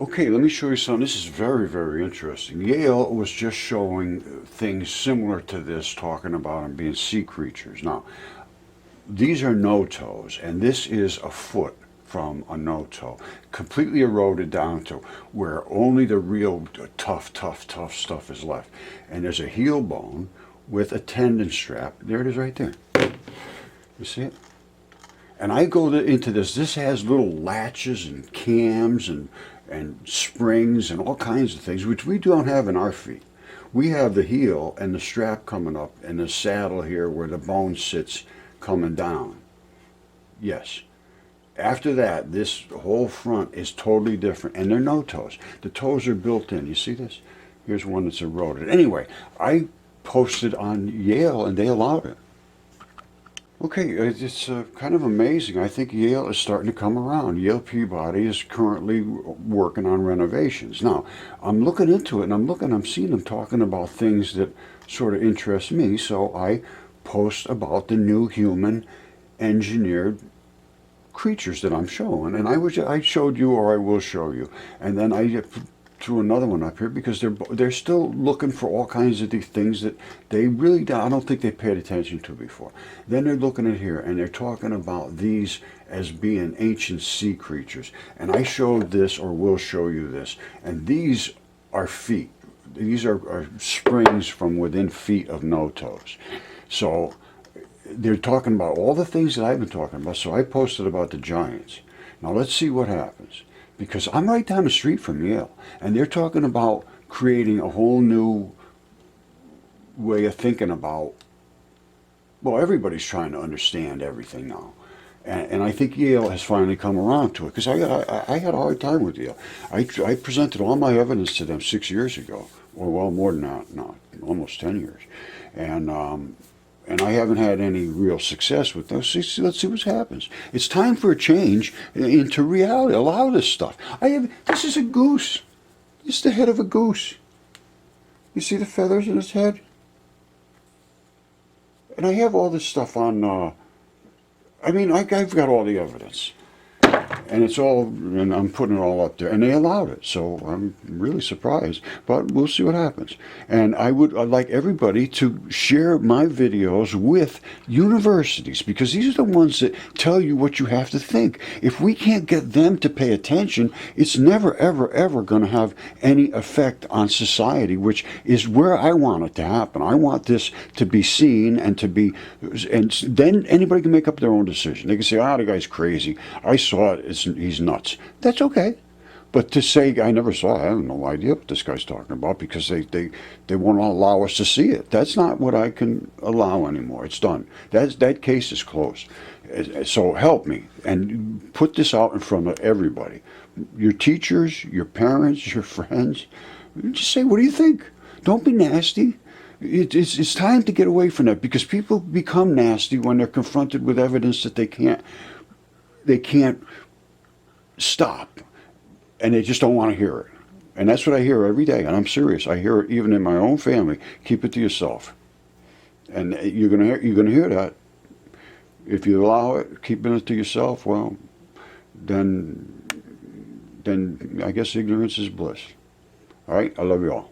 Okay, let me show you something. This is very, very interesting. Yale was just showing things similar to this, talking about them being sea creatures. Now, these are no-toes, and this is a foot from a no-toe, completely eroded down to where only the real tough stuff is left. And there's a heel bone with a tendon strap. There it is right there. You see it? And I go into this. This has little latches and cams and springs and all kinds of things, which we don't have in our feet. We have the heel and the strap coming up and the saddle here where the bone sits coming down. Yes. After that, this whole front is totally different, and they're no toes. The toes are built in. You see this? Here's one that's eroded. Anyway, I posted on Yale, and they allowed it. Okay, it's kind of amazing. I think Yale is starting to come around. Yale Peabody is currently working on renovations. Now, I'm looking into it, and I'm seeing them talking about things that sort of interest me, so I post about the new human engineered creatures that I'm showing. And I showed you, or I will show you. And then I threw another one up here because they're still looking for all kinds of these things that they really I don't think they paid attention to before. Then they're looking at here and they're talking about these as being ancient sea creatures. And I showed this, or will show you this. And these are feet. These are springs from within feet of no toes. So they're talking about all the things that I've been talking about. So I posted about the giants. Now let's see what happens. Because I'm right down the street from Yale, and they're talking about creating a whole new way of thinking about, well, everybody's trying to understand everything now. And I think Yale has finally come around to it, because I had a hard time with Yale. I presented all my evidence to them 6 years ago, or well, more than that, no, almost 10 years. And I haven't had any real success with those. Let's see what happens. It's time for a change into reality. Allow this stuff. This is a goose. This is the head of a goose. You see the feathers in its head? And I have all this stuff on, I've got all the evidence. And I'm putting it all up there. And they allowed it. So I'm really surprised. But we'll see what happens. And I'd like everybody to share my videos with universities, because these are the ones that tell you what you have to think. If we can't get them to pay attention, it's never, ever, ever going to have any effect on society, which is where I want it to happen. I want this to be seen and then anybody can make up their own decision. They can say, the guy's crazy. I saw it. He's nuts. That's okay. But to say, I never saw it, I have no idea what this guy's talking about, because they won't allow us to see it. That's not what I can allow anymore. It's done. That case is closed. So help me and put this out in front of everybody. Your teachers, your parents, your friends. Just say, what do you think? Don't be nasty. It's time to get away from that, because people become nasty when they're confronted with evidence that they can't stop, and they just don't want to hear it. And that's what I hear every day, and I'm serious. I hear it even in my own family. Keep it to yourself. And you're gonna hear that. If you allow it, keeping it to yourself, well, then I guess ignorance is bliss. All right, I love you all.